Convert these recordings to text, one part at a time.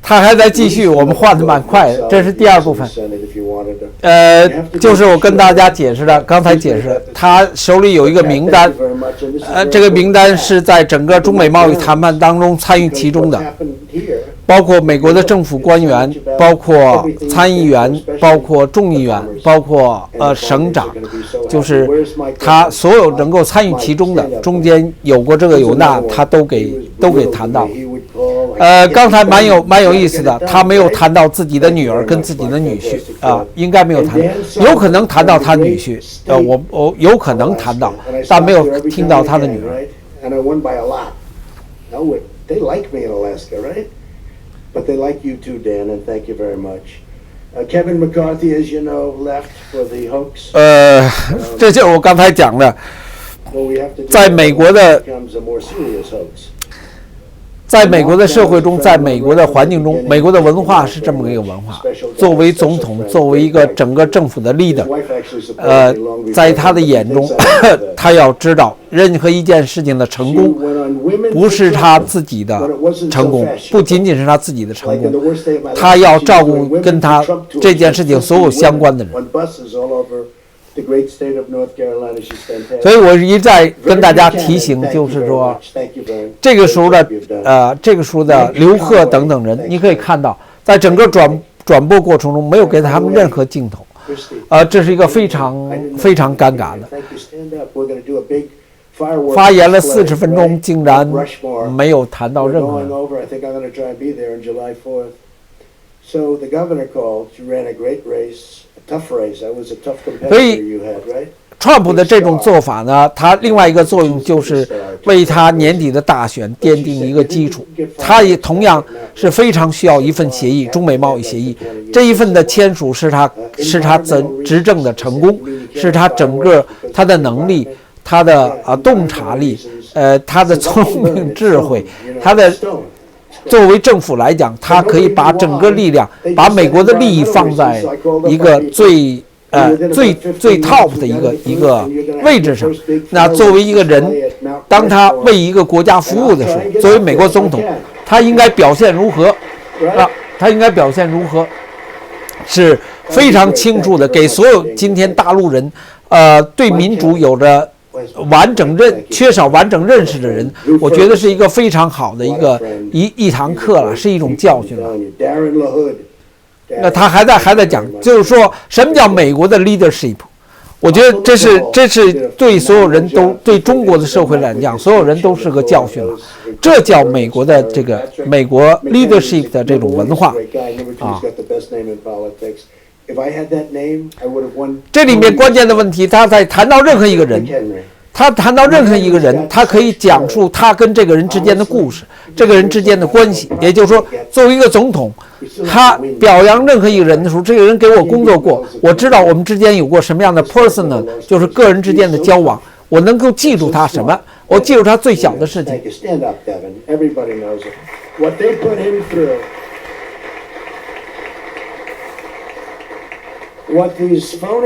他还在继续，我们换的蛮快的。这是第二部分，就是我跟大家解释的，刚才解释的，他手里有一个名单，这个名单是在整个中美贸易谈判当中参与其中的，包括美国的政府官员，包括参议员，包括众议员，包括省长，就是他所有能够参与其中的，中间有过这个有那，他都给谈到。刚才蛮有意思的，他没有谈到自己的女儿跟自己的女婿应该没有谈，有可能谈到他女婿，我有可能谈到，但没有听到他的女儿。But they like you too, Dan, and thank you very much. Kevin McCarthy, as you know, left for the hoax. 这就是我刚才讲的，在美国的。在美国的社会中，在美国的环境中，美国的文化是这么一个文化。作为总统，作为一个整个政府的 leader， 在他的眼中，他要知道任何一件事情的成功，不是他自己的成功，不仅仅是他自己的成功，他要照顾跟他这件事情所有相关的人。所以我一再跟大家提醒，就是说，这个时候的刘贺等等人，你可以看到，在整个转播过程中没有给他们任何镜头，这是一个非常非常尴尬的。发言了40分钟，竟然没有谈到任何人。所以，川普的这种做法呢，他另外一个作用就是为他年底的大选奠定一个基础。他也同样是非常需要一份协议，中美贸易协议。这一份的签署是他执政的成功，是他整个他的能力，他的洞察力，他的聪明智慧，他的。作为政府来讲，他可以把整个力量，把美国的利益放在一个最 top 的一个位置上。那作为一个人，当他为一个国家服务的时候，作为美国总统，他应该表现如何？他应该表现如何？是非常清楚的，给所有今天大陆人，对民主有着。缺少完整认识的人，我觉得是一个非常好的一堂课了，是一种教训了。那他还在讲，就是说什么叫美国的 leadership？ 我觉得这是对所有人都对中国的社会来讲，所有人都是个教训了。这叫美国的这个美国 leadership 的这种文化啊。这里面关键的问题，他在谈到任何一个人，他可以讲述他跟这个人之间的故事，这个人之间的关系。也就是说，作为一个总统，他表扬任何一个人的时候，这个人给我工作过，我知道我们之间有过什么样的 personal， 就是个人之间的交往，我能够记住他什么？我记住他最小的事情。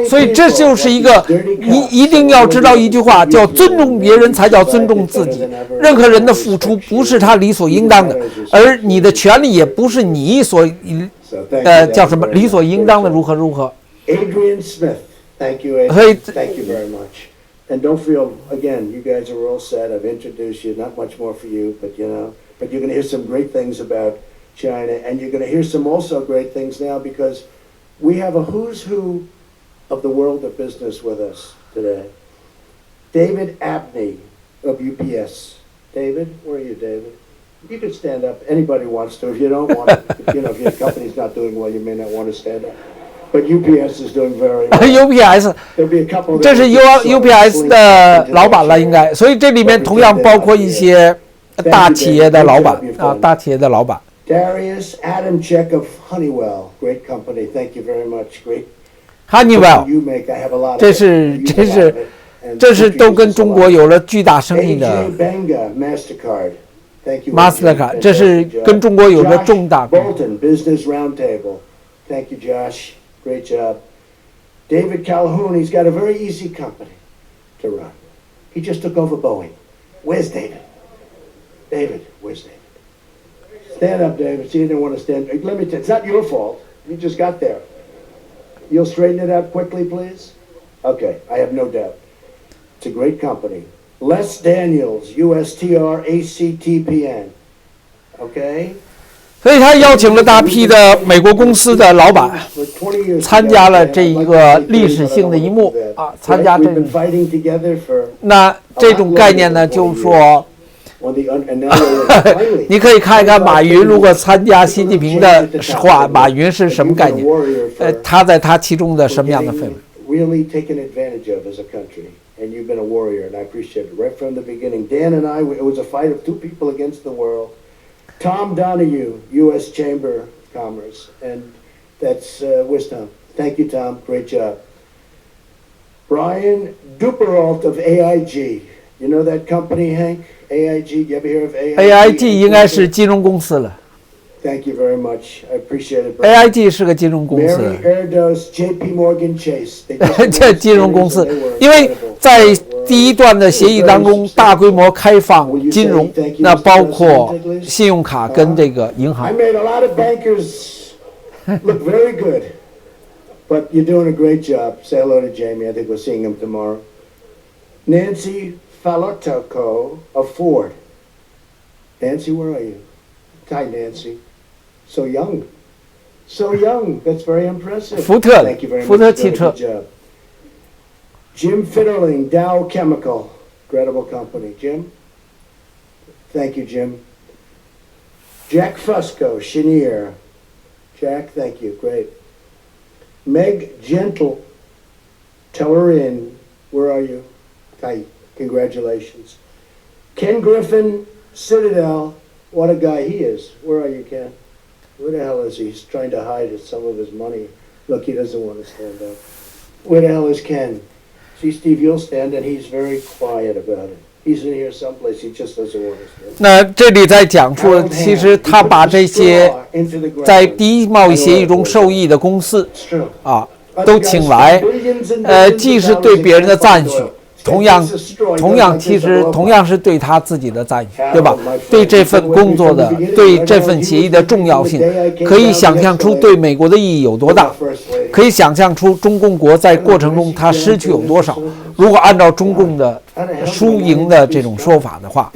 所以这就是一个，你一定要知道一句话，叫尊重别人才叫尊重自己。任何人的付出不是他理所应当的，而你的权利也不是你叫什么理所应当的如何。Adrian Smith, thank you, Adrian. Thank you very much. And don't feel, again, you guys are all set. I've introduced you, not much more for you, but you're going to hear some great things about China, and you're going to hear some also great things now because we have a who's who of the world of business with us today. David Abney of UPS. David, where are you, David? You can stand up. Anybody wants to. If you don't want to, if your company's not doing well, you may not want to stand up. But UPS is doing very well. UPS， 这是 UPS 的老板了，应该。所以这里面同样包括一些大企业的老板啊，大企业的老板。Darius Adamczyk of Honeywell, great company. Thank you very much. Great. Honeywell， you make. I have a lot of. 这是都跟中国有了巨大生意的。AJ Benga, Mastercard. Thank you. Mastercard， 这是跟中国有着重大。Bolton, Business Roundtable. Thank you, Josh. Great job. David Calhoun, he's got a very easy company to run. He just took over Boeing. Where's David? David, where's David? Stand up, David. See, you didn't want to stand. Let me tell you, it's not your fault. You just got there. You'll straighten it out quickly, please? Okay, I have no doubt. It's a great company. Les Daniels, USTRACTPN. Okay? 所以他邀请了大批的美国公司的老板参加了这一个历史性的一幕啊，参加这。那这种概念呢，就是说，你可以看一看马云如果参加习近平的话，马云是什么概念？他在他其中的什么样的氛围？ And you've been a warrior, and I appreciate it. Right from the beginning, Dan and I, it was a fight of two people against the world. Tom Donahue, U.S. Chamber of Commerce, and that's Wisdom. Thank you, Tom. Great job. Brian Duperalt of AIG. You know that company, Hank? AIG. You ever hear of AIG? AIG 应该是金融公司了。 Thank you very much. I appreciate it. AIG 是个金融公司。Mary Erdos, JP Morgan Chase. 这金融公司，因为在第一段的协议当中，大规模开放金融，那包括信用卡跟这个银行。 I made a lot of bankers look very good, but you're doing a great job. Say hello to Jamie. I think we're seeing him tomorrow. Nancy Falotoko of Ford. Nancy, where are you? Hi, Nancy. So young. So young. That's very impressive. Thank you very much. 福特汽车。 Good job. Jim Fitterling, Dow Chemical. Incredible company. Jim? Thank you, Jim. Jack Fusco, Chenier. Jack, thank you. Great. Meg Gentle. Tell her in. Where are you? Hi. Congratulations. Ken Griffin, Citadel. What a guy he is. Where are you, Ken? Where the hell is he? He's trying to hide some of his money. Look, he doesn't want to stand up. Where the hell is Ken? See, Steve, you'll stand, and he's very quiet about it. He's in here someplace. He just doesn't want to stand. 那这里在讲述，其实他把这些在第一贸易协议中受益的公司啊，都请来，既是对别人的赞许。 同样，其实同样是对他自己的赞许，对吧？对这份工作的，对这份协议的重要性，可以想象出对美国的意义有多大，可以想象出中共国在过程中他失去有多少。如果按照中共的输赢的这种说法的话。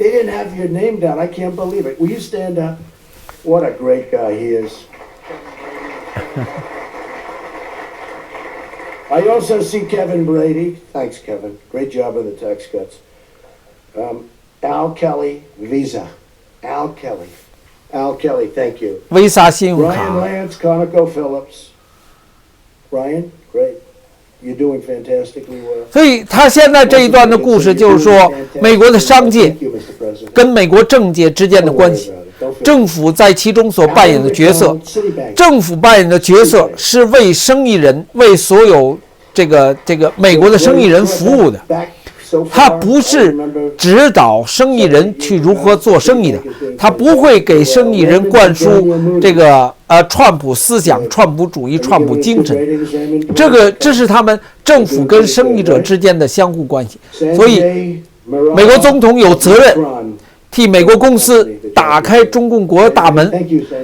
I also see Kevin Brady. Thanks, Kevin. Great job on the tax cuts. Al Kelly, Visa. Al Kelly. Al Kelly, thank you. Visa 信用卡。 Ryan Lance, ConocoPhillips. Ryan, great. You're doing fantastically well. 所以他现在这一段的故事就是说，美国的商界跟美国政界之间的关系。 政府在其中所扮演的角色，政府扮演的角色是为生意人、为所有这个美国的生意人服务的，他不是指导生意人去如何做生意的，他不会给生意人灌输这个川普思想、川普主义、川普精神，这是他们政府跟生意者之间的相互关系，所以美国总统有责任。 替美国公司打开中共国大门，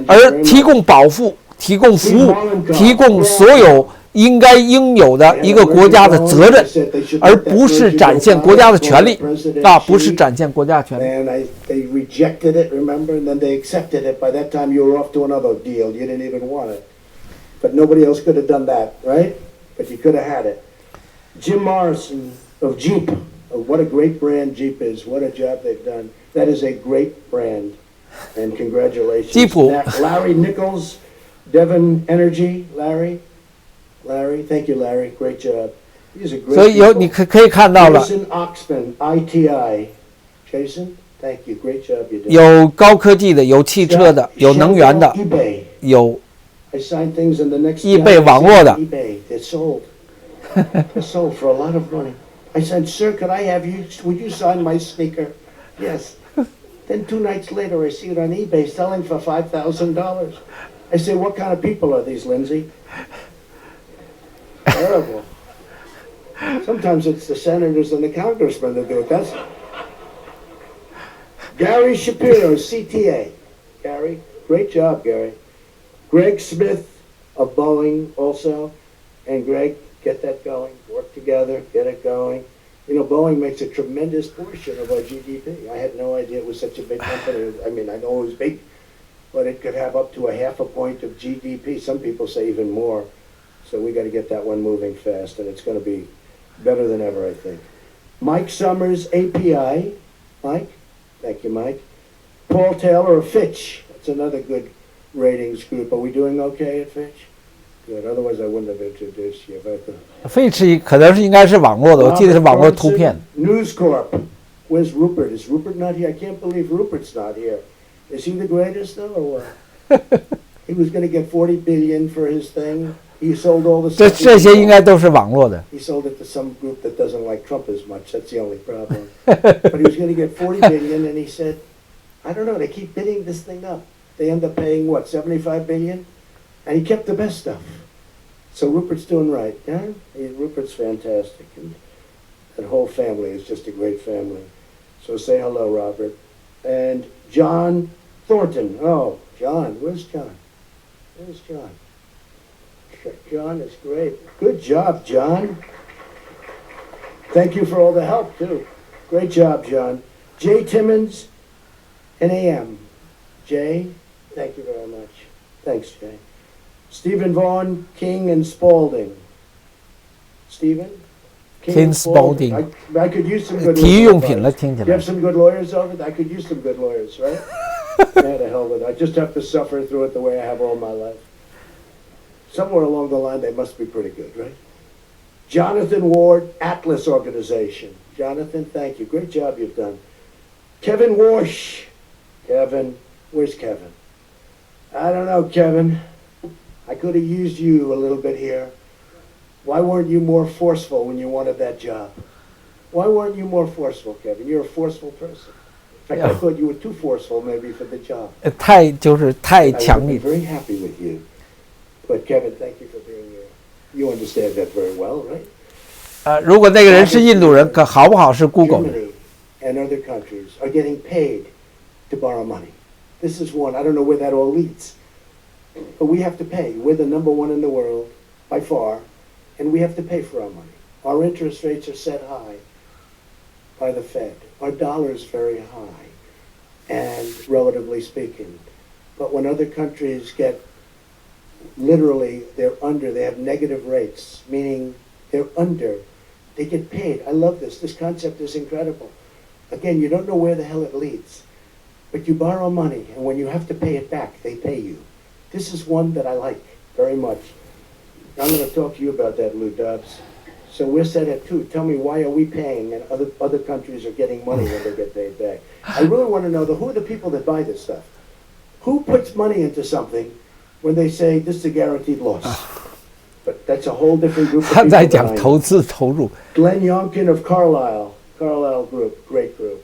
而提供保护、提供服务、提供所有应有的一个国家的责任，而不是展现国家的权利啊，不是展现国家权利。Jim Morrison of Jeep. What a great brand Jeep is. What a job they've done. That is a great brand. And congratulations. Jeep. Larry Nichols, Devon Energy. Larry, thank you, Larry. Great job. These are great. 所以你可以看到了。 Jason Oxman, ITI. Jason, thank you. Great job you did. 有高科技的，有汽车的，有能源的，有eBay 网络的。 They're sold. They're sold for a lot of money. I said, sir, could I have you, would you sign my sneaker? Yes. Then 2 nights later, I see it on eBay selling for $5,000. I say, what kind of people are these, Lindsay? Terrible. Sometimes it's the senators and the congressmen that do it. That's Gary Shapiro, CTA. Gary, Great job, Gary. Greg Smith of Boeing also. And Greg, get that going. Work together, get it going. You know, Boeing makes a tremendous portion of our GDP. I had no idea it was such a big company. I mean, I know it was big, but it could have up to a half a point of GDP. Some people say even more. So we got to get that one moving fast, and it's going to be better than ever, I think. Mike Summers, API. Mike? Thank you, Mike. Paul Taylor of Fitch. That's another good ratings group. Are we doing okay at Fitch? Good. Otherwise, I wouldn't have introduced you. Fitch 可能是应该是网络的，我记得是网络图片。News Corp. Where's Rupert? Is Rupert not here? I can't believe Rupert's not here. Is he the greatest though, or what? He was going to get $40 billion for his thing. He sold all the. 这些应该都是网络的。He sold it to some group that doesn't like Trump as much. That's the only problem. But he was going to get $40 billion, and he said, "I don't know. They keep bidding this thing up. They end up paying what, $75 billion?" And he kept the best stuff. So Rupert's doing right. Yeah, Rupert's fantastic, and that whole family is just a great family. So say hello, Robert. And John Thornton. Oh, John. Where's John? Where's John? John is great. Good job, John. Thank you for all the help, too. Great job, John. Jay Timmons and AM. Jay, thank you very much. Thanks, Jay. Stephen Vaughn, King and Spalding. Stephen? King Spalding. I could use some good 体育用品了，听起 You 来 have。some good lawyers over there? I could use some good lawyers, right? Yeah, the hell with it. I just have to suffer through it the way I have all my life. Somewhere along the line, they must be pretty good, right? Jonathan Ward, Atlas Organization. Jonathan, thank you. Great job you've done. Kevin Warsh. Kevin, where's Kevin? I don't know, Kevin. I could have used you a little bit here. Why weren't you more forceful when you wanted that job? Why weren't you more forceful, Kevin? You're a forceful person. In fact, I thought you were too forceful maybe for the job. 太强 I 烈 would be。very happy with you. But Kevin, thank you for being here. You understand that very well, right? 如果那个人是印度人，可好不好是 Google 的。 Germany and other countries are getting paid to borrow money. This is one. I don't know where that all leads. But we have to pay. We're the number one in the world, by far, and we have to pay for our money. Our interest rates are set high by the Fed. Our dollar is very high, and relatively speaking. But when other countries get, literally, they're under, they have negative rates, meaning they're under, they get paid. I love this. This concept is incredible. Again, you don't know where the hell it leads, but you borrow money, and when you have to pay it back, they pay you. This is one that I like very much. I'm going to talk to you about that, Lou Dobbs. So we're set at 2. Tell me, why are we paying and other countries are getting money when they get paid back? I really want to know, who are the people that buy this stuff? Who puts money into something when they say this is a guaranteed loss? But that's a whole different group of 他 people. 在讲投资投入。 Glenn Youngkin of Carlisle Group, great group.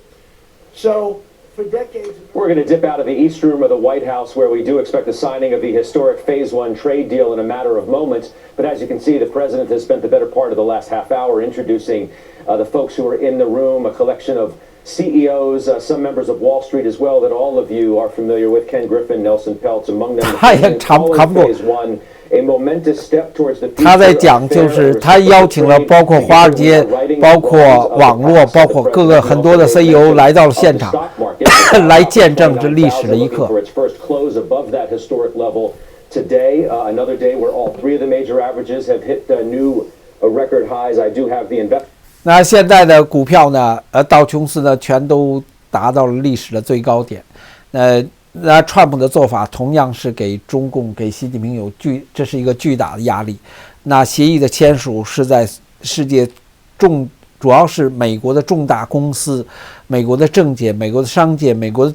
So for decades... We're going to dip out of the East Room of the White House, where we do expect the signing of the historic Phase 1 trade deal in a matter of moments. But as you can see, the president has spent the better part of the last half hour introducing the folks who are in the room, a collection of CEOs, some members of Wall Street as well, that all of you are familiar with. Ken Griffin, Nelson Peltz, among them. The president calling Phase 1 a momentous step towards the future. 他在讲就是他邀请了包括华尔街、包括网络、包括各个很多的 CEO 来到了现场，来见证这历史的一刻。 Today, another day where all 3 of the major averages have hit new record highs. I do have the investment. 那现在的股票呢，道琼斯呢，全都达到了历史的最高点。那川普的做法同样是给中共、给习近平这是一个巨大的压力。那协议的签署是在世界主要是美国的重大公司、美国的政界、美国的商界、美国的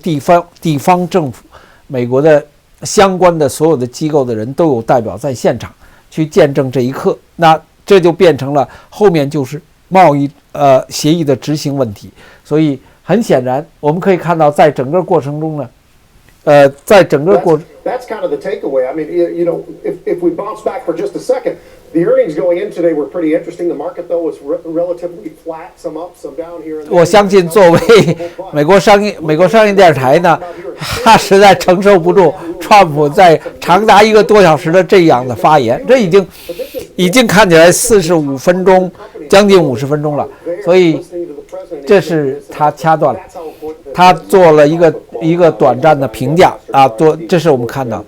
地方政府、美国的相关的所有的机构的人都有代表在现场去见证这一刻。那这就变成了后面就是贸易协议的执行问题。所以很显然，我们可以看到，在整个过程中呢。 在整个过 That's kind of the takeaway. I mean, you know, if we bounce back for just a second, the earnings going in today were pretty interesting. The market, though, was relatively flat, some up, some down here. 我相信，作为美国商业电视台呢，他实在承受不住川普在长达1个多小时的这样的发言，这已经看起来45分钟，将近50分钟了，所以这是他掐断了，他做了一个短暂的评价啊，这是我们看到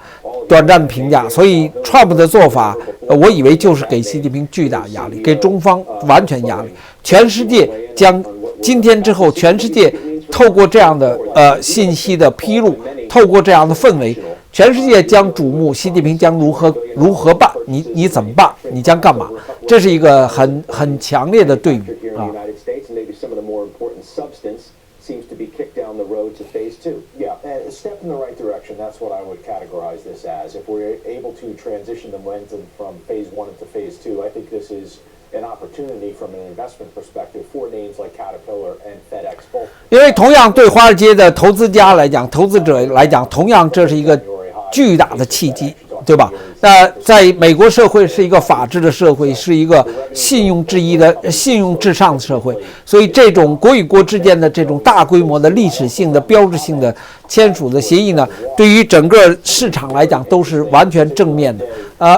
短暂的评价，所以川普的做法，我以为就是给习近平巨大压力，给中方完全压力，全世界将今天之后，全世界透过这样的信息的披露，透过这样的氛围，全世界将瞩目习近平将如何办，你怎么办，你将干嘛？这是一个很强烈的对比啊。Seems to be kicked down the road to phase two. Yeah, and a step in the right direction. That's what I would categorize this as. If we're able to transition the momentum from phase one into phase two, I think this is an opportunity from an investment perspective for names like Caterpillar and FedEx both. 因为同样对华尔街的投资者来讲，同样这是一个巨大的契机，对吧？那在美国社会是一个法治的社会，是一个信用至上的社会，所以这种国与国之间的这种大规模的历史性的标志性的签署的协议呢，对于整个市场来讲都是完全正面的。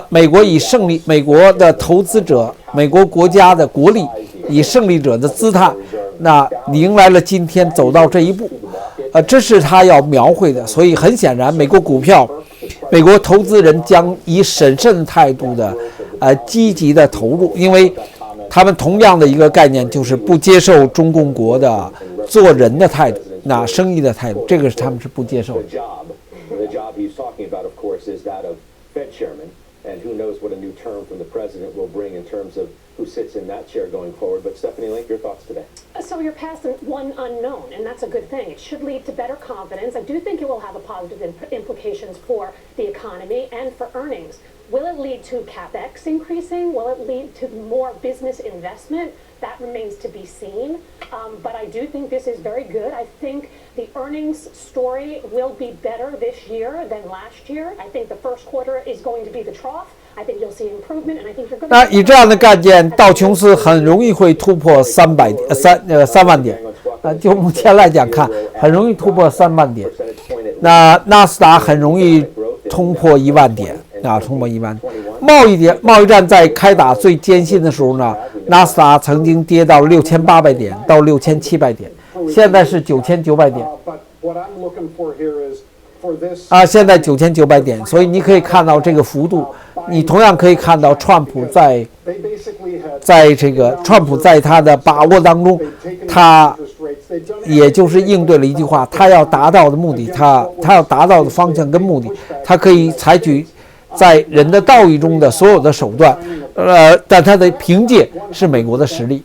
美国以胜利，美国的投资者，美国国家的国力以胜利者的姿态，那迎来了今天走到这一步，这是他要描绘的。所以很显然，美国股票。美国投资人将以审慎的态度的，积极的投入，因为他们同样的一个概念就是不接受中共国的做人的态度，那生意的态度，这个是他们是不接受的。And who knows what a new term from the president will bring in terms of who sits in that chair going forward. But Stephanie Link, your thoughts today? So you're past one unknown, and that's a good thing. It should lead to better confidence. I do think it will have a positive implications for the economy and for earnings. Will it lead to capex increasing? Will it lead to more business investment? That remains to be seen. But I do think this is very good. I think the earnings story will be better this year than last year. I think the first quarter is going to be the trough. I think you'll see improvement, and I think you're going to. 那以这样的概念，道琼斯很容易会突破3万点。就目前来讲看，很容易突破3万点。那纳斯达很容易突破1万点啊，突破1万。贸易战在开打最艰辛的时候呢，纳斯达曾经跌到6800点到6700点，现在是9900点。现在9900点，所以你可以看到这个幅度，你同样可以看到川普在他的把握当中，他也就是应对了一句话，他要达到的目的，他要达到的方向跟目的，他可以采取在人的道义中的所有的手段，但他的凭借是美国的实力，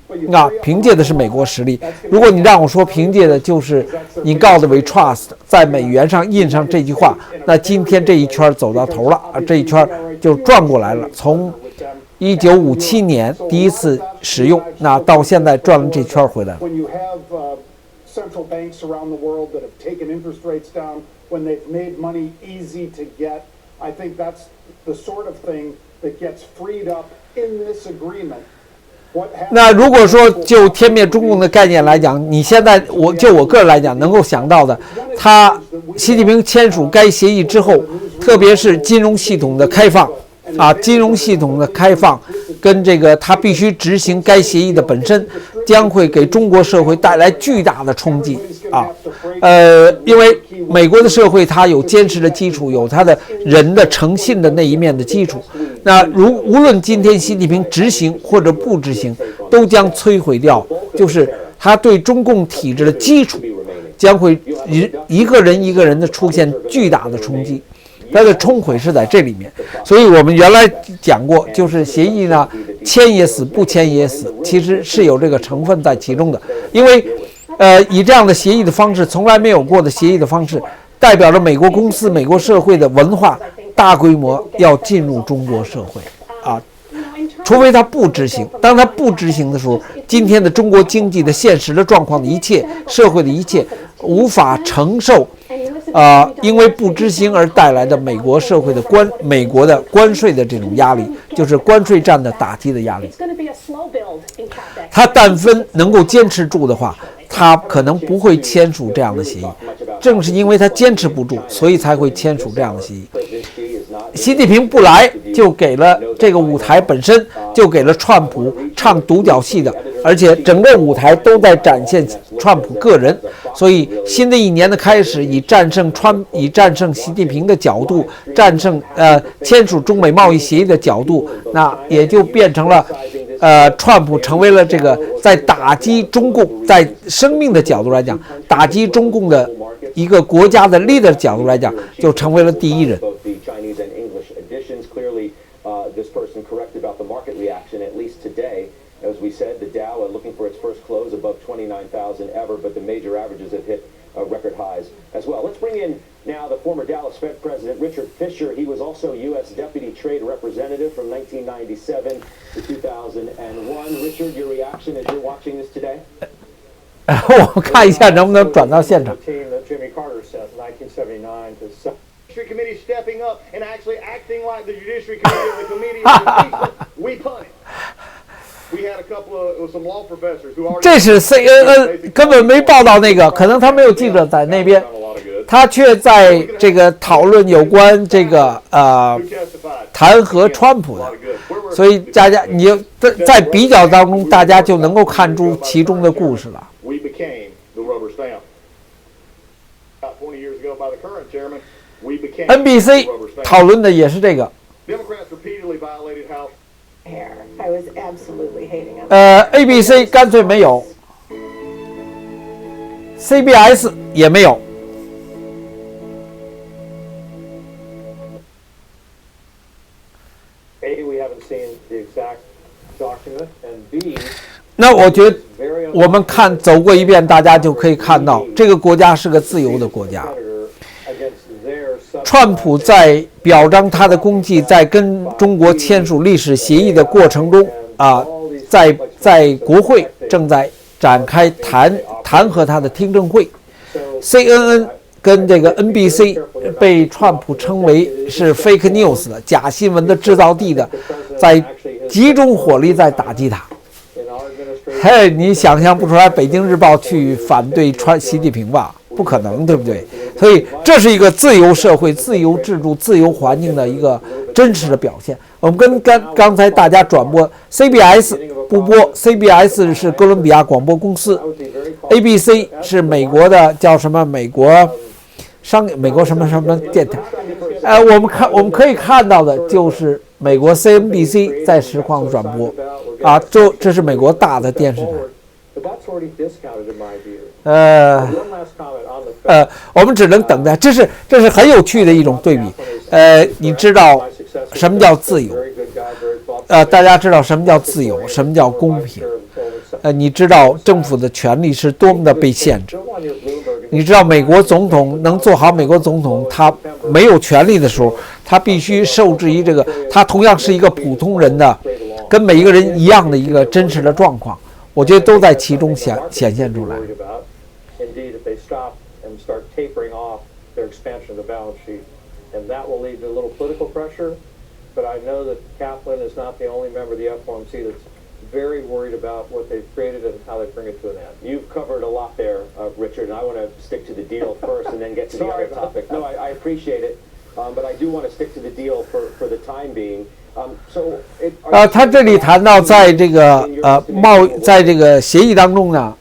凭借的是美国实力。如果你让我说凭借的就是你告的为 trust， 在美元上印上这句话，那今天这一圈走到头了，这一圈就转过来了。从1957年第一次使用，那到现在转了这圈回来了。Central banks around the world that have taken interest rates down when they've made money easy to get. I think that's the sort of thing that gets freed up in this agreement. 那如果说就天灭中共的概念来讲，你现在我个人来讲能够想到的，习近平签署该协议之后，特别是金融系统的开放跟这个他必须执行该协议的本身，将会给中国社会带来巨大的冲击因为美国的社会它有坚实的基础，有它的人的诚信的那一面的基础。那无论今天习近平执行或者不执行，都将摧毁掉，就是他对中共体制的基础将会一个人的出现巨大的冲击。它的冲毁是在这里面，所以我们原来讲过，就是协议呢，签也死，不签也死，其实是有这个成分在其中的。因为，以这样的协议的方式，从来没有过的协议的方式，代表了美国公司、美国社会的文化大规模要进入中国社会除非他不执行。当他不执行的时候，今天的中国经济的现实的状况的一切，社会的一切，无法承受。因为不执行而带来的美国社会的美国的关税的这种压力，就是关税战的打击的压力。他但分能够坚持住的话，他可能不会签署这样的协议。正是因为他坚持不住，所以才会签署这样的协议。习近平不来，就给了这个舞台本身就给了川普唱独角戏的，而且整个舞台都在展现川普个人。所以新的一年的开始，以战胜习近平的角度，签署中美贸易协议的角度，那也就变成了川普成为了这个在打击中共，在生命的角度来讲，打击中共的一个国家的 leader 角度来讲，就成为了第一人。This person correct about the market reaction, at least today. As we said, the Dow looking for its first close above 29,000 ever, but the major averages have hit record highs as well. Let's bring in now the former Dallas Fed President Richard Fisher. He was also U.S. Deputy Trade Representative from 1997 to 2001. Richard, your reaction as you're watching this today? 我看一下能不能转到现场。Jimmy Carter set in 1979 to Judiciary Committee stepping up and actually acting like the Judiciary Committee or the Committee of Impeachment. We punt it. We had a couple of some law professors who already. 这是 CNN 根本没报道那个，可能他没有记者在那边，他却在这个讨论有关这个弹劾川普的，所以大家你在比较当中，大家就能够看出其中的故事了。We became the rubber stamp. About 20 years ago, by the current chairman. NBC 讨论的也是这个。ABC 干脆没有 ，CBS 也没有。那我觉得我们走过一遍，大家就可以看到，这个国家是个自由的国家。川普在表彰他的功绩，在跟中国签署历史协议的过程中在国会正在展开弹劾他的听证会。CNN 跟这个 NBC 被川普称为是 fake news 的假新闻的制造地的，在集中火力在打击他。嘿，你想象不出来北京日报去反对习近平吧？不可能，对不对？所以这是一个自由社会、自由制度、自由环境的一个真实的表现。我们跟刚才大家转播 CBS 不播 ，CBS 是哥伦比亚广播公司 ，ABC 是美国的叫什么？美国什么电台？我们可以看到的就是美国 CNBC 在实况转播啊，这是美国大的电视台。我们只能等待，这是很有趣的一种对比。你知道什么叫自由？大家知道什么叫自由，什么叫公平？你知道政府的权力是多么的被限制？你知道美国总统能做好美国总统，他没有权力的时候，他必须受制于这个，他同样是一个普通人的，跟每一个人一样的一个真实的状况。我觉得都在其中显现出来。Indeed, if they stop and start tapering off their expansion of the balance sheet, and that will lead to a little political pressure. But I know that Kaplan is not the only member of the FOMC that's very worried about what they've created and how they bring it to an end. You've covered a lot there, Richard, and I want to stick to the deal first and then get to the other topic. No, I appreciate it, but I do want to stick to the deal for the time being. 他这里谈到在这个在这个协议当中呢，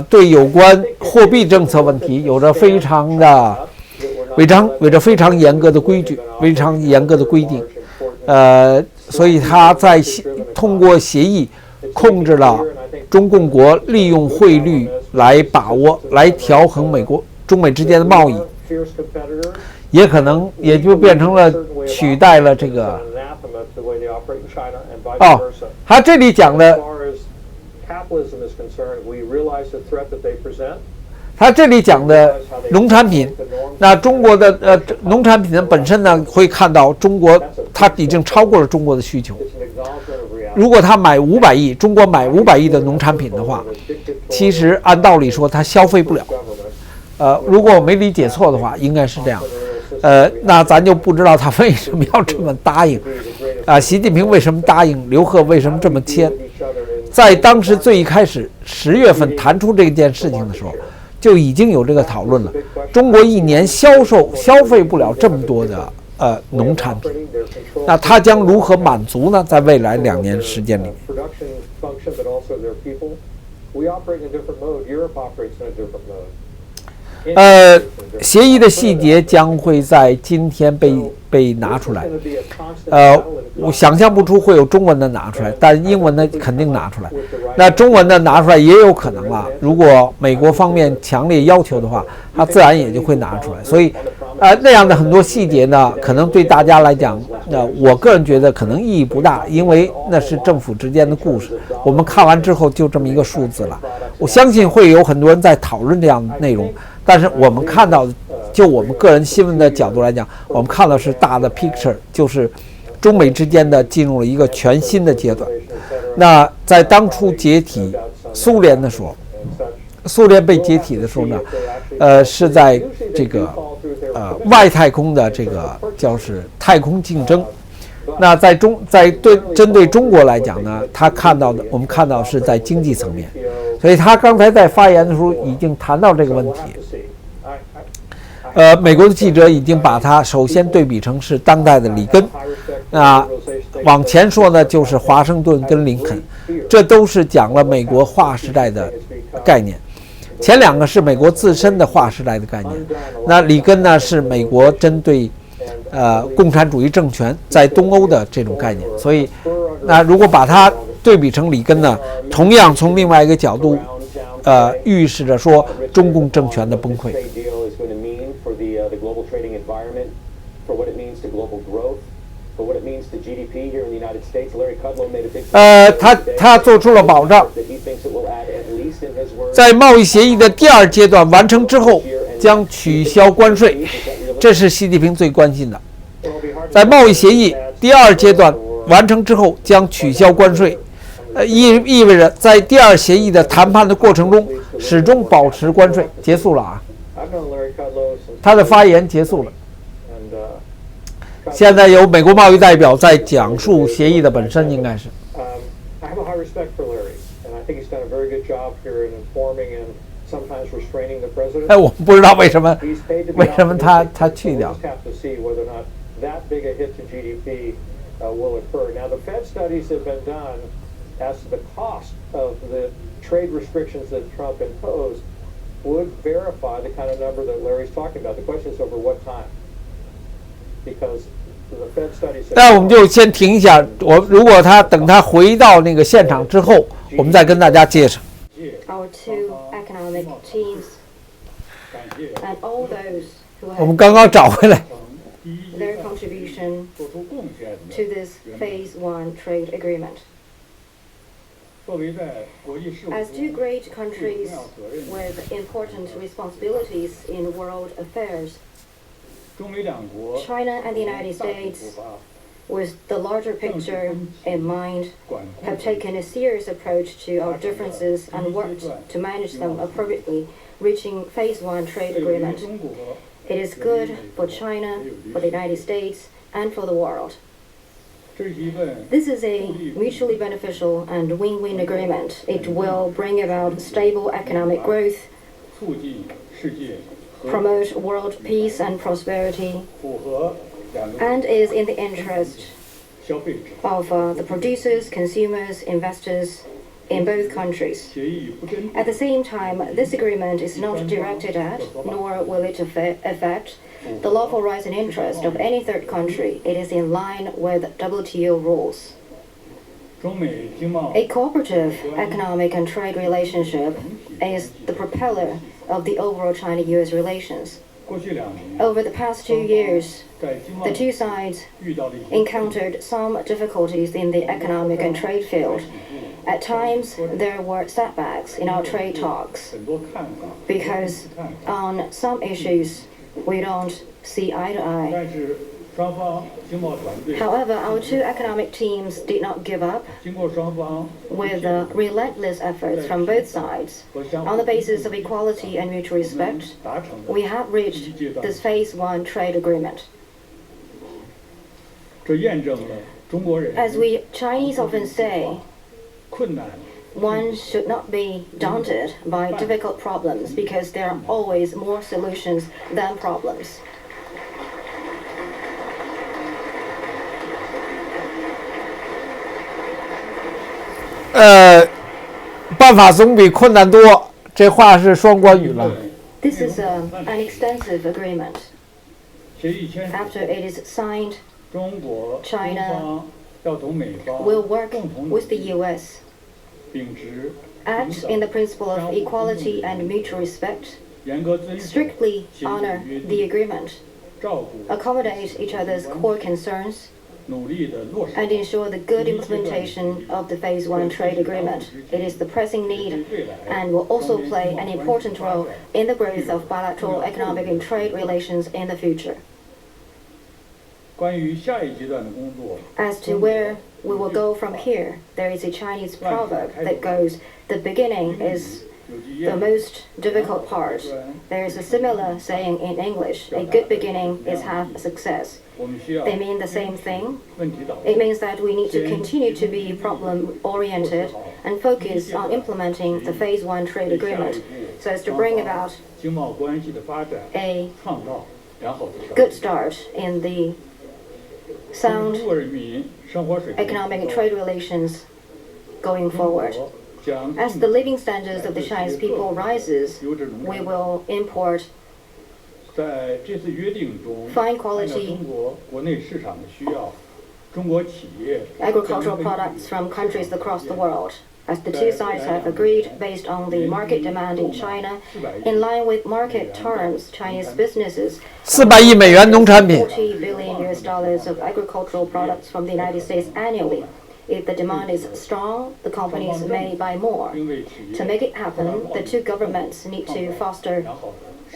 对有关货币政策问题有着非常严格的规矩，非常严格的规定。所以他在通过协议控制了中共国利用汇率来来调衡中美之间的贸易，也可能也就变成了取代了这个。他这里讲的。他这里讲的农产品，那中国的农产品的本身呢，会看到中国它已经超过了中国的需求。如果他买500亿，中国买500亿的农产品的话，其实按道理说它消费不了。如果我没理解错的话，应该是这样。那咱就不知道他为什么要这么答应。习近平为什么答应？刘鹤为什么这么签？在当时最一开始10月份谈出这件事情的时候，就已经有这个讨论了。中国一年消费不了这么多的农产品，那它将如何满足呢？在未来2年时间里面。协议的细节将会在今天被拿出来。我想象不出会有中文的拿出来，但英文的肯定拿出来。那中文的拿出来也有可能了，如果美国方面强烈要求的话，它自然也就会拿出来。所以，那样的很多细节呢，可能对大家来讲，我个人觉得可能意义不大，因为那是政府之间的故事。我们看完之后就这么一个数字了。我相信会有很多人在讨论这样的内容。但是我们看到的，就我们个人新闻的角度来讲，我们看到是大的 picture， 就是中美之间的进入了一个全新的阶段。那在当初解体苏联的时候，苏联被解体的时候呢，是在这个外太空的这个叫是太空竞争。那针对中国来讲呢，我们看到是在经济层面，所以他刚才在发言的时候已经谈到这个问题。美国的记者已经把它首先对比成是当代的里根，往前说呢就是华盛顿跟林肯，这都是讲了美国划时代的概念。前2个是美国自身的划时代的概念，那里根呢是美国针对共产主义政权在东欧的这种概念。所以，那如果把它对比成里根呢，同样从另外一个角度，预示着说中共政权的崩溃。他做出了保障，在贸易协议的第2阶段完成之后，将取消关税，这是习近平最关心的。在贸易协议第2阶段完成之后，将取消关税，意味着在第2协议的谈判的过程中，始终保持关税。结束了啊，他的发言结束了。现在由美国贸易代表在讲述协议的本身，应该是。我们不知道为什么他去掉。As to the cost of the trade restrictions that Trump imposed would verify the kind of number that Larry's talking about. The question is over what time? Because the Fed studies. 那我们就先停一下，如果等他回到那个现场之后，我们再跟大家介绍。Our two economic teams and all those who have 我们刚刚找回来。their contribution to this Phase 1 trade agreement. As two great countries with important responsibilities in world affairs, China and the United States, with the larger picture in mind, have taken a serious approach to our differences and worked to manage them appropriately, reaching Phase 1 trade agreement. It is good for China, for the United States, and for the world. This is a mutually beneficial and win-win agreement. It will bring about stable economic growth, promote world peace and prosperity, and is in the interest of the producers, consumers, investors in both countries. At the same time, this agreement is not directed at, nor will it affect the lawful rights and interest of any third country. It is in line with WTO rules. A cooperative economic and trade relationship is the propeller of the overall China-US relations. Over the past 2 years, the two sides encountered some difficulties in the economic and trade field. At times, there were setbacks in our trade talks because on some issues, we don't see eye to eye. However, our two economic teams did not give up. With relentless efforts from both sides, on the basis of equality and mutual respect, we have reached this Phase 1 trade agreement. As we Chinese often say, one should not be daunted by difficult problems because there are always more solutions than problems. 办法总比困难多，这话是双关语了。This is an extensive agreement. After it is signed, China will work with the U.S. act in the principle of equality and mutual respect, strictly honor the agreement, accommodate each other's core concerns, and ensure the good implementation of the Phase 1 trade agreement. It is the pressing need and will also play an important role in the growth of bilateral economic and trade relations in the future. As to where we will go from here, there is a Chinese proverb that goes, "The beginning is the most difficult part." There is a similar saying in English, "A good beginning is half success." They mean the same thing. It means that we need to continue to be problem-oriented and focus on implementing the Phase 1 trade agreement so as to bring about a good start in the sound economic and trade relations going forward. As the living standards of the Chinese people rises, we will import fine quality agricultural products from countries across the world. As the two sides have agreed, based on the market demand in China, in line with market terms, Chinese businesses400亿美元农产品。 $40 billion of agricultural products from the United States annually. If the demand is strong, the companies may buy more. To make it happen, the two governments need to foster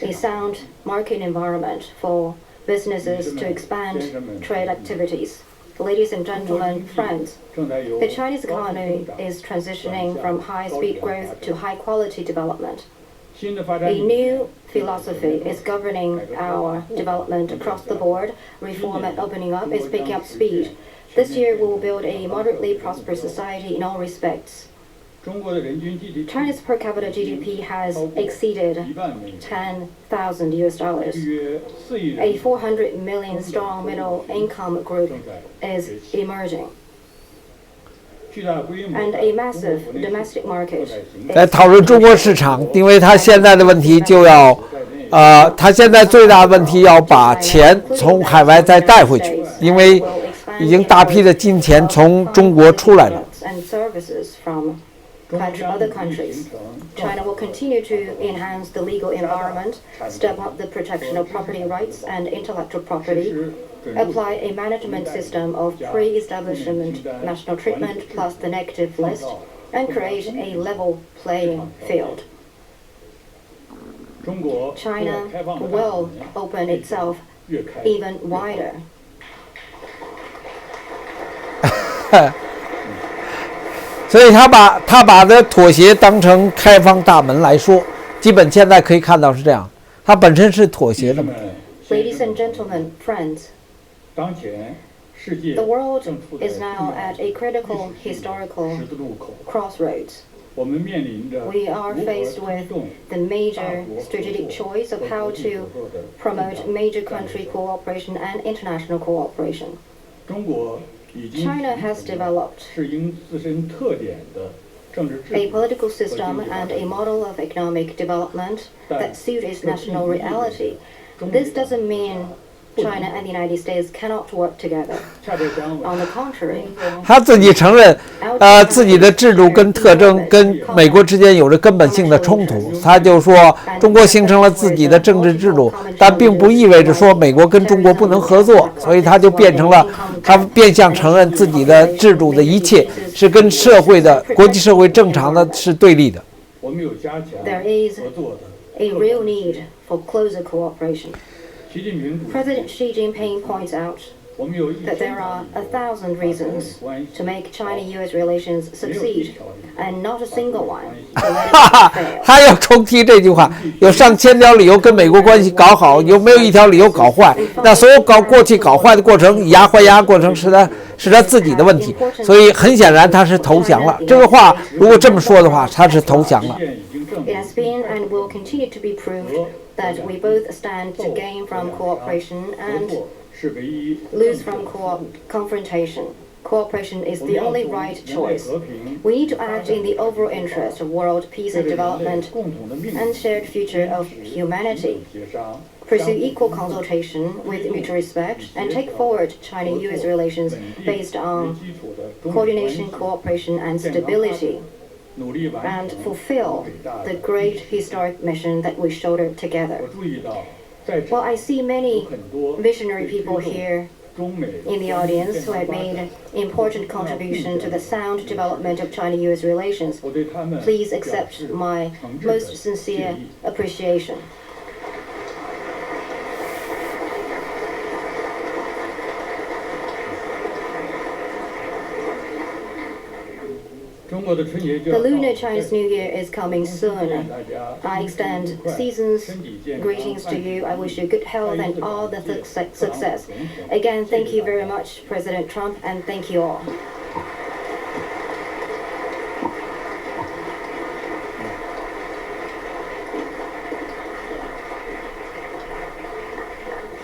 a sound market environment for businesses to expand trade activities. Ladies and gentlemen, friends, the Chinese economy is transitioning from high-speed growth to high-quality development. A new philosophy is governing our development across the board. Reform and opening up is picking up speed. This year, we will build a moderately prosperous society in all respects. China's per capita GDP has exceeded $10,000. A 400 million strong middle income group is emerging. And a massive domestic market 在讨论中国市场，因为他现在的问题就要，他现在最大的问题要把钱从海外再带回去，因为已经大批的金钱从中国出来了。 other countries. China will continue to enhance the legal environment, step up the protection of property rights and intellectual property, apply a management system of pre-establishment national treatment plus the negative list, and create a level playing field. China will open itself even wider. 所以他把这妥协当成开放大门来说，基本现在可以看到是这样，它本身是妥协的。Ladies and gentlemen, friends, the world is now at a critical historical crossroads. We are faced with the major strategic choice of how to promote major country cooperation and international cooperation. China has developed a political system and a model of economic development that suit its national reality. This doesn't mean China and the United States cannot work together. On the contrary, 他自己承认，自己的制度跟特征跟美国之间有着根本性的冲突。他就说，中国形成了自己的政治制度，但并不意味着说美国跟中国不能合作。所以他就变成了，他变相承认自己的制度的一切是跟社会的国际社会正常的是对立的。there is a real need for closer cooperation. President Xi Jinping points out that there are 1,000 reasons to make China-U.S. relations succeed, and not a single one to let it fail. 他要重提这句话，有上千条理由跟美国关系搞好，有没有一条理由搞坏？那所有过去搞坏的过程，以牙还牙过程是他自己的问题，所以很显然他是投降了。这个话如果这么说的话，他是投降了。It has been and will continue to be proved that we both stand to gain from cooperation and lose from confrontation. Cooperation is the only right choice. We need to act in the overall interest of world peace and development and shared future of humanity. Pursue equal consultation with mutual respect and take forward China-U.S. relations based on coordination, cooperation, and stability, and fulfill the great historic mission that we shoulder together. Well, I see many visionary people here in the audience who have made important contribution to the sound development of China-U.S. relations. Please accept my most sincere appreciation. ，The lunar Chinese New Year is coming soon. I extend season's greetings to you. I wish you good health and all the success. Again, thank you very much, President Trump, and thank you all.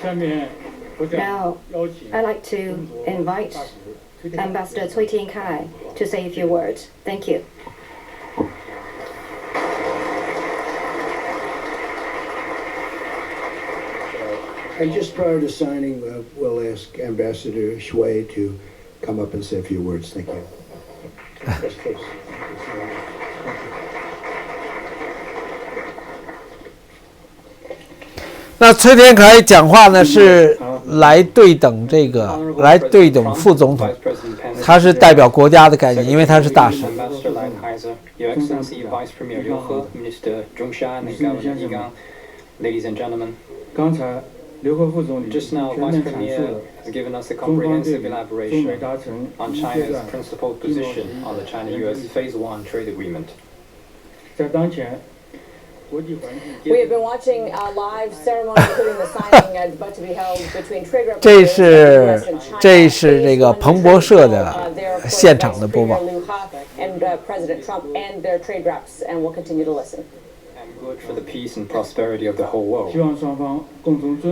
下面，Now, I'd like to invite Ambassador Cui Tiankai to say a few words. Thank you. And just prior to signing, we'll ask Ambassador Shui to come up and say a few words. Thank you. Yes, please. 那崔天凯讲话呢是来对等副总统，他是代表国家的概念，因为他是大使。Ladies and gentlemen, 刚才刘鹤副总理全面阐述了中方对中美达成一阶段经贸协议的China-U.S. Phase 1 trade agreement. 在当前。We have been watching a live ceremony, including the signing about to be held between trade representatives 这是这个彭博社的现场的播报。And President Trump and their trade reps, and we'll continue to listen. And good for the peace and prosperity of the whole world.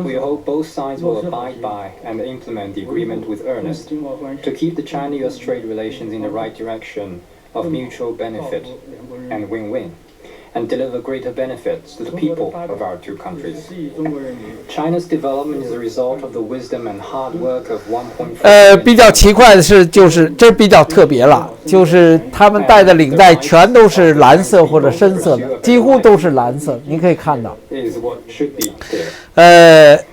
We hope both sides will abide by and implement the agreement with earnest to keep the China-U.S. trade relations in the right direction of mutual benefit and win-win.And deliver greater benefits to the people of our two countries. China's development is a result of the wisdom and hard work of 1.4. 比较奇怪的是，就是这比较特别了，就是他们戴的领带全都是蓝色或者深色的，几乎都是蓝色，你可以看到。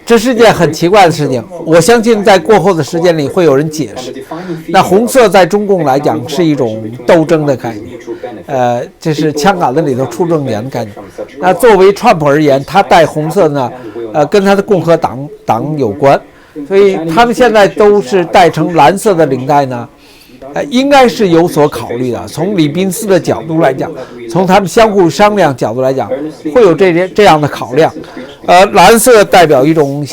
这是件很奇怪的事情，我相信在过后的时间里会有人解释。那红色在中共来讲是一种斗争的概念，这是枪杆子里头出政权的概念。那作为川普而言，他戴红色呢，跟他的共和党有关，所以他们现在都是戴成蓝色的领带呢。应该是有所考虑的。从李宾斯的角度来讲，从他们相互商量角度来讲，会有这样的考量。蓝色代表一种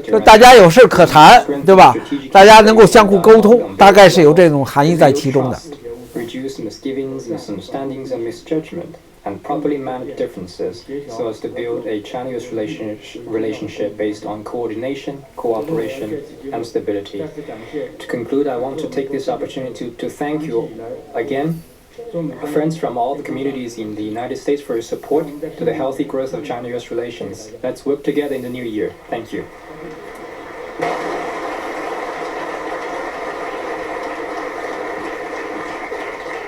就大家有事可谈，对吧？大家能够相互沟通，大概是有这种含义在其中的。And properly manage differences so as to build a China-U.S. relationship based on coordination, cooperation, and stability. To conclude, I want to take this opportunity to thank you again, friends from all the communities in the United States, for your support to the healthy growth of China-U.S. relations. Let's work together in the new year. Thank you.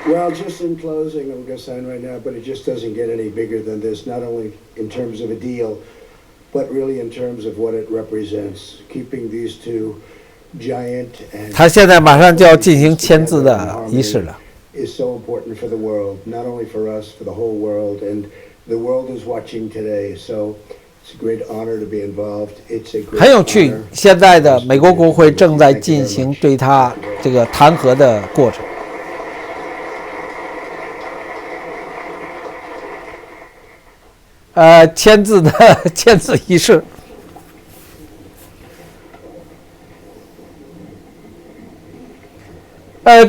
Well, just in closing, I'm going to sign right now, but it just doesn't get any bigger than this, not only in terms of a deal, but really in terms of what it represents, keeping these two giant and 他现在马上就要进行签字的仪式了。 is so important for the world, not only for us, for the whole world, and the world is watching today. So 很有趣，现在的美国国会正在进行对他这个弹劾的过程。签字仪式。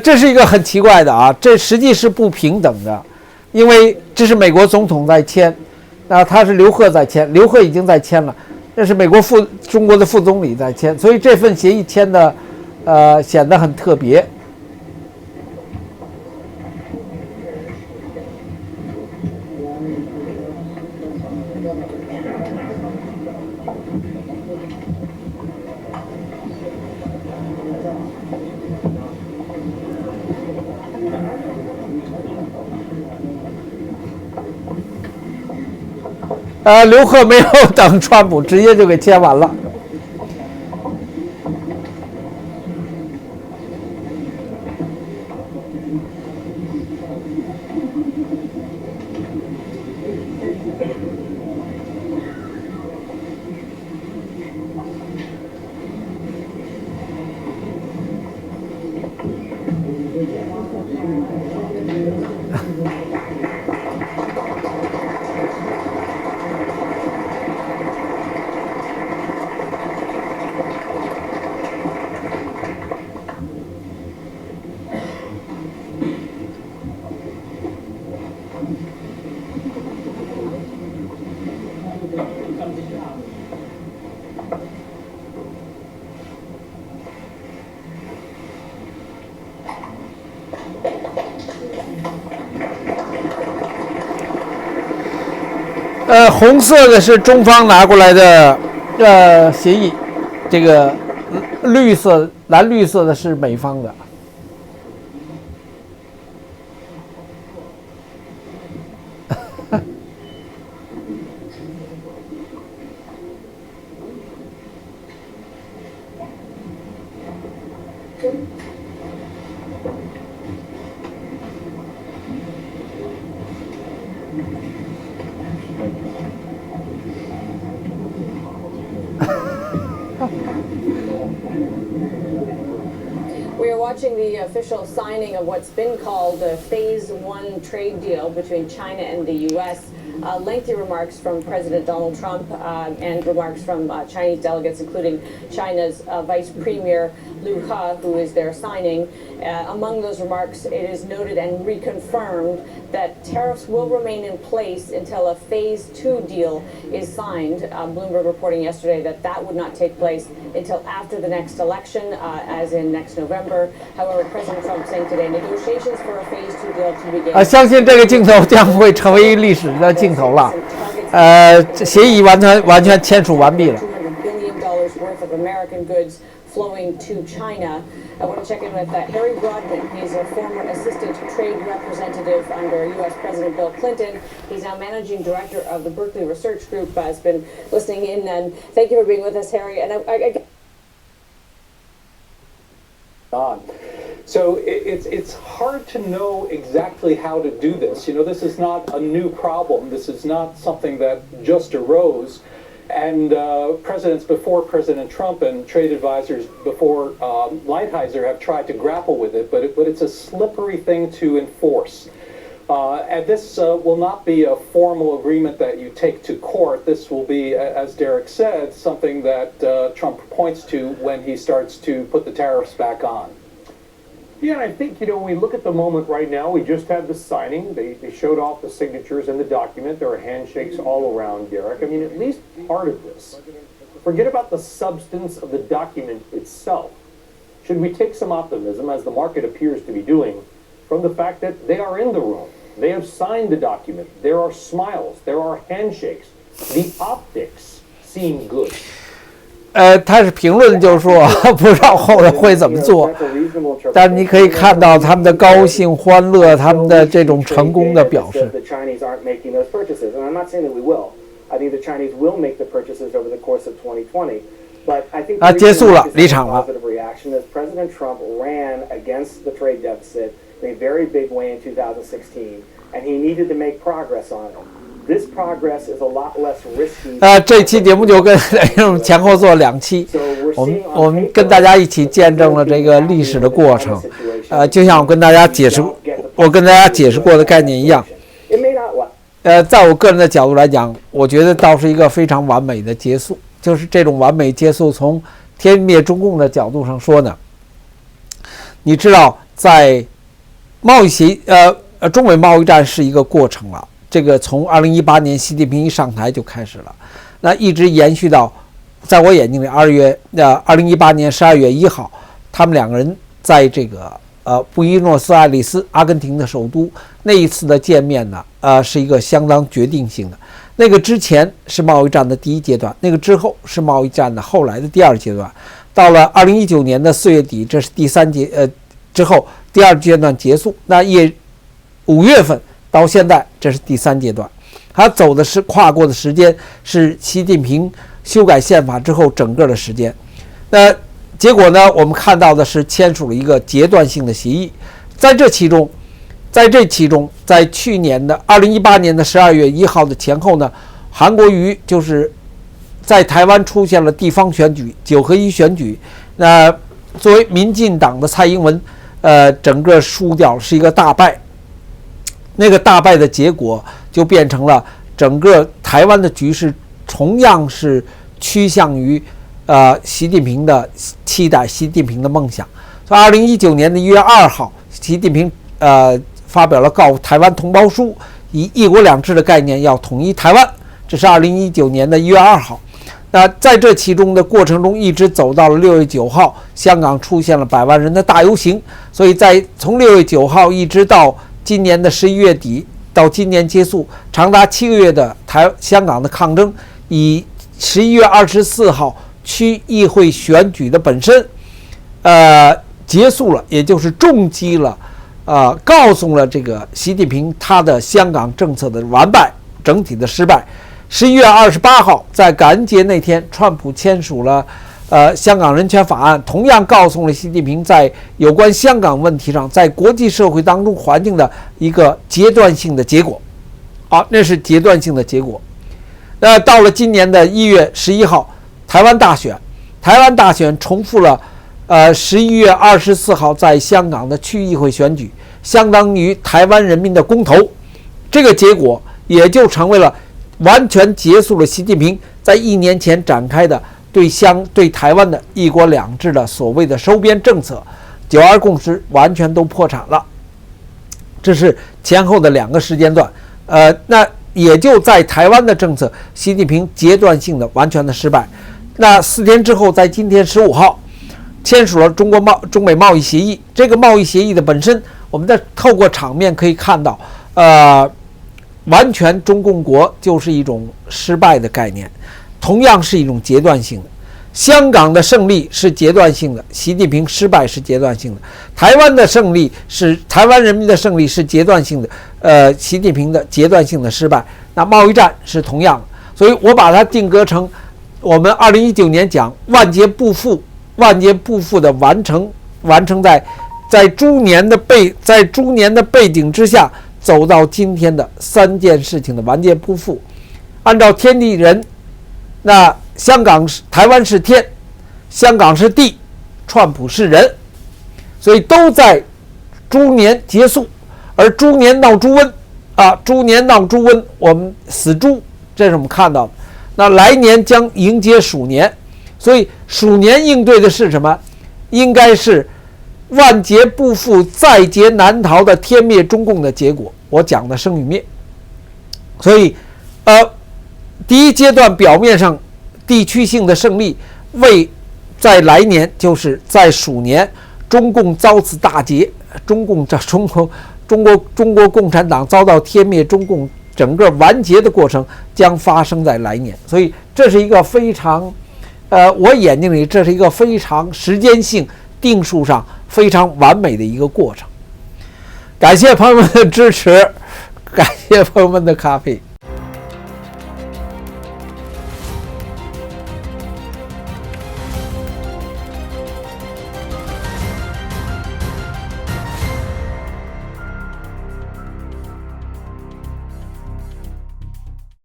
这是一个很奇怪的啊，这实际是不平等的，因为这是美国总统在签，那他是刘鹤在签，刘鹤已经在签了，这是中国的副总理在签，所以这份协议签的显得很特别。刘鹤没有等川普，直接就给签完了。红色的是中方拿过来的协议，这个蓝绿色的是美方的。We are watching the official signing of what's been called the Phase 1 trade deal between China and the U.S. Lengthy remarks from President Donald Trump and remarks from Chinese delegates, including China's Vice Premier Liu He, who is there signing. Among those remarks, it is noted and reconfirmed that tariffs will remain in place until a Phase 2 deal is signed. Bloomberg reporting yesterday that that would not take place until after the next election, as in next November. However, President Trump saying today negotiations for a Phase 2 deal to begin. 相信这个镜头将会成为历史的镜头了。协议完全签署完毕了。$200 billion worth of American goods flowing to China. I want to check in with Harry Broadman. He's a former assistant trade representative under U.S. President Bill Clinton. He's now managing director of the Berkeley Research Group. Has been listening in, and thank you for being with us, Harry. And So it's hard to know exactly how to do this. You know, this is not a new problem. This is not something that just arose. And presidents before President Trump and trade advisors before Lighthizer have tried to grapple with it, but it's a slippery thing to enforce. And this will not be a formal agreement that you take to court. This will be, as Derek said, something that Trump points to when he starts to put the tariffs back on. Yeah, I think, you know, when we look at the moment right now, we just had the signing. They showed off the signatures in the document. There are handshakes all around, Derek. I mean, at least part of this. Forget about the substance of the document itself. Should we take some optimism, as the market appears to be doing, from the fact that they are in the room? They have signed the document. There are smiles. There are handshakes. The optics seem good. 他是评论就是说不知道后来会怎么做，但是你可以看到他们的高兴、欢乐，他们的这种成功的表示。结束了，离场了。in a very big way in 2016, and he needed to make progress on it. this progress is a lot less risky. 这期节目就跟前后做2期，我们跟大家一起见证了这个历史的过程。就像我跟大家解释过的概念一样。在我个人的角度来讲，我觉得倒是一个非常完美的结束。就是这种完美结束，从天灭中共的角度上说呢，你知道，在贸易中美贸易战是一个过程了。这个从2018年习近平一上台就开始了，那一直延续到，在我眼睛里2018年12月1号，他们2个人在这个布宜诺斯艾利斯，阿根廷的首都，那一次的见面呢，是一个相当决定性的。那个之前是贸易战的第1阶段，那个之后是贸易战的后来的第2阶段。到了2019年的4月底，这是第3阶之后第2阶段结束。那5月份到现在，这是第3阶段。他走的是跨过的时间是习近平修改宪法之后整个的时间。那结果呢，我们看到的是签署了一个阶段性的协议。在这其中，在去年的2018年的12月1号的前后呢，韩国瑜就是在台湾出现了地方选举9合1选举。那作为民进党的蔡英文，整个输掉是一个大败。那个大败的结果就变成了整个台湾的局势同样是趋向于习近平的期待，习近平的梦想。所以2019年的1月2号，习近平发表了告台湾同胞书，以一国两制的概念要统一台湾，这是2019年的1月2号。那在这其中的过程中，一直走到了6月9号，香港出现了100万人的大游行。所以从6月9号一直到今年的11月底，到今年结束，长达7个月的香港的抗争，以11月24号区议会选举的本身结束了，也就是重击了告诉了这个习近平他的香港政策的完败，整体的失败。11月28号在感恩节那天，川普签署了香港人权法案，同样告诉了习近平在有关香港问题上，在国际社会当中环境的一个阶段性的结果。那是阶段性的结果。到了今年的1月11号，台湾大选重复了11月24号在香港的区议会选举，相当于台湾人民的公投。这个结果也就成为了完全结束了习近平在1年前展开的对台湾的一国两制的所谓的收编政策，9·2共识完全都破产了。这是前后的2个时间段。那也就在台湾的政策，习近平阶段性的完全的失败。那4天之后，在今天15号签署了中美贸易协议。这个贸易协议的本身，我们透过场面可以看到，完全中共国就是一种失败的概念，同样是一种阶段性的。香港的胜利是阶段性的，习近平失败是阶段性的；台湾的胜利是台湾人民的胜利是阶段性的，习近平的阶段性的失败。那贸易战是同样的，所以我把它定格成我们2019年讲万劫不复的完成在猪年的背景之下，走到今天的3件事情的完结不复。按照天地人，那台湾是天，香港是地，川普是人，所以都在猪年结束。而猪年闹猪瘟，我们死猪，这是我们看到的。那来年将迎接鼠年，所以鼠年应对的是什么？应该是万劫不复、在劫难逃的天灭中共的结果。我讲的生与灭。所以第1阶段表面上地区性的胜利，在来年就是在鼠年，中共遭此大劫，中国共产党遭到天灭中共整个完结的过程将发生在来年。所以这是一个非常我眼睛里这是一个非常时间性定数上非常完美的一个过程。感谢朋友们的支持，感谢朋友们的咖啡。